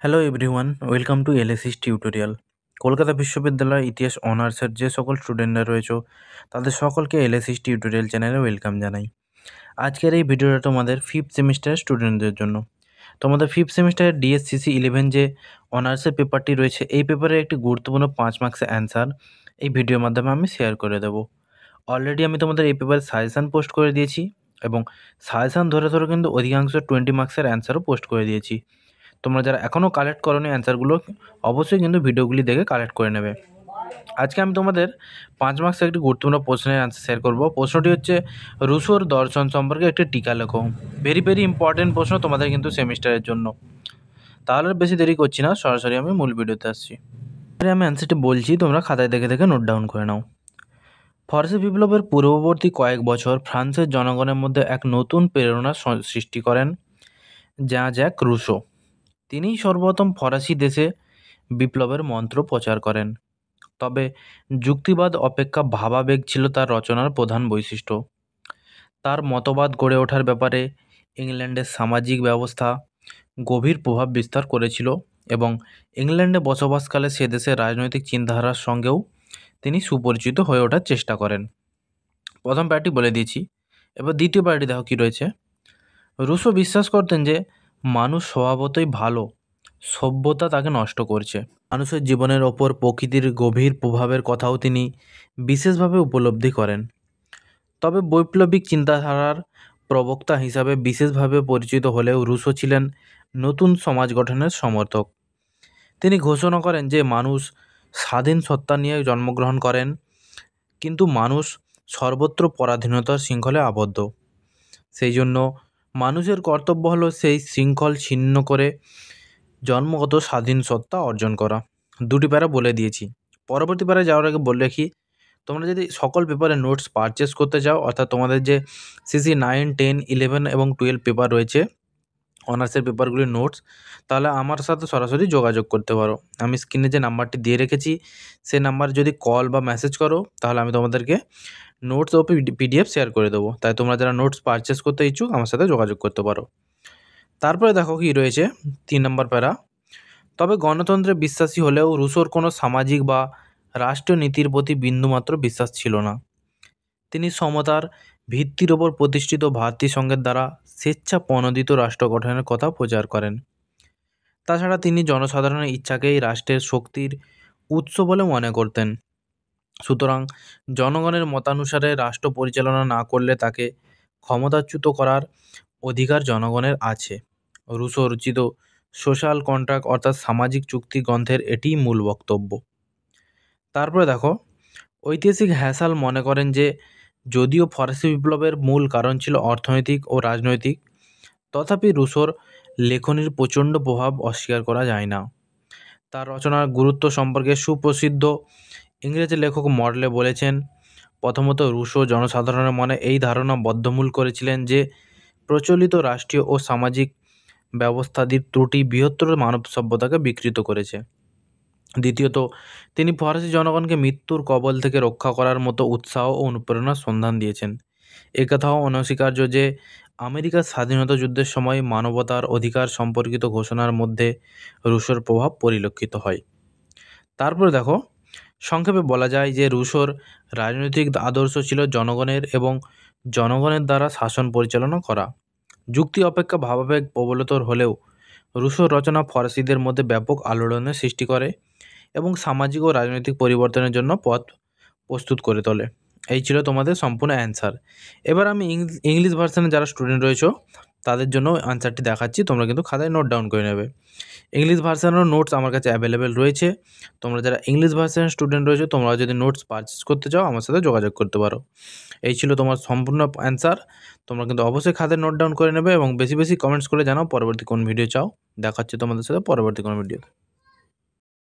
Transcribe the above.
Hello everyone, welcome to এলএসিস tutorial. Kolkata বিশ্ববিদ্যালয়ের ইতিহাস অনার্সের যে সকল স্টুডেন্টরা রয়েছে তাদের সকলকে এলএসিস টিউটোরিয়াল চ্যানেলে ওয়েলকাম জানাই। আজকের এই ভিডিওটা তোমাদের ফিফথ সেমিস্টারের স্টুডেন্টদের জন্য। তোমাদের ফিফথ সেমিস্টারের ডিএসসিসি 11 যে অনার্সের পেপারটি রয়েছে, এই পেপারের একটি গুরুত্বপূর্ণ 5 মার্কসের অ্যান্সার এই ভিডিওর মাধ্যমে আমি শেয়ার করে দেবো। অলরেডি আমি তোমাদের এই পেপারের সাজেশান পোস্ট করে দিয়েছি এবং সাজেশান ধরে ধরে কিন্তু অধিকাংশ 20 মার্কসের অ্যান্সারও পোস্ট করে দিয়েছি। তোমরা যারা এখনও কালেক্ট করোনি অ্যান্সারগুলো, অবশ্যই কিন্তু ভিডিওগুলি দেখে কালেক্ট করে নেবে। আজকে আমি তোমাদের 5 মার্কসের একটি গুরুত্বপূর্ণ প্রশ্নের অ্যান্সার শেয়ার করব। প্রশ্নটি হচ্ছে, রুশোর দর্শন সম্পর্কে একটি টিকা লেখো। ভেরি ভেরি ইম্পর্টেন্ট প্রশ্ন তোমাদের কিন্তু সেমিস্টারের জন্য। তাহলে বেশি দেরি করছি না, সরাসরি আমি মূল ভিডিওতে আসছি। আমি অ্যান্সারটি বলছি, তোমরা খাতায় দেখে দেখে নোট ডাউন করে নাও। ফরাসি বিপ্লবের পূর্ববর্তী কয়েক বছর ফ্রান্সের জনগণের মধ্যে এক নতুন প্রেরণা সৃষ্টি করেন জ্যাক রুশো। তিনিই সর্বপ্রথম ফরাসি দেশে বিপ্লবের মন্ত্র প্রচার করেন। তবে যুক্তিবাদ অপেক্ষা ভাবাবেগ ছিল তার রচনার প্রধান বৈশিষ্ট্য। তার মতবাদ গড়ে ওঠার ব্যাপারে ইংল্যান্ডের সামাজিক ব্যবস্থা গভীর প্রভাব বিস্তার করেছিল এবং ইংল্যান্ডে বসবাসকালে সে দেশের রাজনৈতিক চিন্তাধারার সঙ্গেও তিনি সুপরিচিত হয়ে ওঠার চেষ্টা করেন। প্রথম প্যারাটি বলে দিয়েছি, এবার দ্বিতীয় প্যারাটি দেখো কী রয়েছে। রুশো বিশ্বাস করতেন যে মানুষ স্বভাবতই ভালো, সভ্যতা তাকে নষ্ট করছে। মানুষের জীবনের ওপর প্রকৃতির গভীর প্রভাবের কথাও তিনি বিশেষভাবে উপলব্ধি করেন। তবে বৈপ্লবিক চিন্তাধারার প্রবক্তা হিসাবে বিশেষভাবে পরিচিত হলেও রুশো ছিলেন নতুন সমাজ গঠনের সমর্থক। তিনি ঘোষণা করেন যে মানুষ স্বাধীন সত্তা নিয়ে জন্মগ্রহণ করেন, কিন্তু মানুষ সর্বত্র পরাধীনতার শৃঙ্খলে আবদ্ধ। সেই জন্য মানুষের কর্তব্য হলো সেই শৃঙ্খল ছিন্ন করে জন্মগত স্বাধীন সত্তা অর্জন করা। দুটি প্যারা বলে দিয়েছি। পরবর্তী প্যারা যাওয়ার আগে বলে রাখি, তোমরা যদি সকল পেপারের নোটস পারচেস করতে চাও, অর্থাৎ তোমাদের যে সিসি 9, 10, 11 এবং 12 পেপার রয়েছে অনার্সের পেপারগুলির নোটস, তাহলে আমার সাথে সরাসরি যোগাযোগ করতে পারো। আমি স্ক্রিনে যে নাম্বারটি দিয়ে রেখেছি সেই নাম্বারে যদি কল বা মেসেজ করো, তাহলে আমি তোমাদেরকে নোটস ও পিডিএফ শেয়ার করে দেবো। তাই তোমরা যারা নোটস পারচেস করতে ইচ্ছুক আমার সাথে যোগাযোগ করতে পারো। তারপরে দেখো কি রয়েছে 3 নম্বর প্যারা। তবে গণতন্ত্রে বিশ্বাসী হলেও রুশোর কোনো সামাজিক বা রাষ্ট্রীয় নীতির প্রতি বিন্দুমাত্র বিশ্বাস ছিল না। তিনি সমতার ভিত্তির ওপর প্রতিষ্ঠিত ভাতৃসংঘের দ্বারা স্বেচ্ছা প্রণোদিত রাষ্ট্র গঠনের কথা প্রচার করেন। তাছাড়া তিনি জনসাধারণের ইচ্ছাকেই রাষ্ট্রের শক্তির উৎস বলে মনে করতেন। সুতরাং জনগণের মতানুসারে রাষ্ট্র পরিচালনা না করলে তাকে ক্ষমতাচ্যুত করার অধিকার জনগণের আছে। রুশো রচিত সোশ্যাল কন্ট্রাক্ট অর্থাৎ সামাজিক চুক্তি গ্রন্থের এটিই মূল বক্তব্য। তারপরে দেখো, ঐতিহাসিক হ্যাসাল মনে করেন যে যদিও ফরাসি বিপ্লবের মূল কারণ ছিল অর্থনৈতিক ও রাজনৈতিক, তথাপি রুশোর লেখনীর প্রচণ্ড প্রভাব অস্বীকার করা যায় না। তার রচনার গুরুত্ব সম্পর্কে সুপ্রসিদ্ধ ইংরেজি লেখক মডলে বলেছেন, প্রথমত রুশো জনসাধারণের মনে এই ধারণা বদ্ধমূল করেছিলেন যে প্রচলিত রাষ্ট্রীয় ও সামাজিক ব্যবস্থাদির ত্রুটি বৃহত্তর মানব সভ্যতাকে বিকৃত করেছে। দ্বিতীয়ত, তিনি ফরাসি জনগণকে মৃত্যুর কবল থেকে রক্ষা করার মতো উৎসাহ ও অনুপ্রেরণার সন্ধান দিয়েছেন। একথাও অনস্বীকার্য যে আমেরিকার স্বাধীনতা যুদ্ধের সময় মানবতার অধিকার সম্পর্কিত ঘোষণার মধ্যে রুশোর প্রভাব পরিলক্ষিত হয়। তারপরে দেখো, সংক্ষেপে বলা যায় যে রুশোর রাজনৈতিক আদর্শ ছিল জনগণের এবং জনগণের দ্বারা শাসন পরিচালনা করা। যুক্তি অপেক্ষা ভাবাবেগ প্রবলতর হলেও রুশোর রচনা ফরাসিদের মধ্যে ব্যাপক আলোড়নের সৃষ্টি করে এবং সামাজিক ও রাজনৈতিক পরিবর্তনের জন্য পথ প্রস্তুত করে তোলে। এই ছিল তোমাদের সম্পূর্ণ অ্যান্সার। এবার আমি ইংলিশ ভার্সানে যারা স্টুডেন্ট রয়েছে তাদের জন্য অ্যান্সারটি দেখাচ্ছি, তোমরা কিন্তু খাতায় নোট ডাউন করে নেবে। ইংলিশ ভার্সানেরও নোটস আমার কাছে অ্যাভেলেবেল রয়েছে। তোমরা যারা ইংলিশ ভার্সানের স্টুডেন্ট রয়েছে, তোমরা যদি নোটস পারচেস করতে চাও আমার সাথে যোগাযোগ করতে পারো। এই ছিল তোমার সম্পূর্ণ অ্যান্সার। তোমরা কিন্তু অবশ্যই খাতায় নোট ডাউন করে নেবে এবং বেশি বেশি কমেন্টস করে জানাও পরবর্তী কোন ভিডিও চাও। দেখাচ্ছি তোমাদের সাথে পরবর্তী কোনো ভিডিও।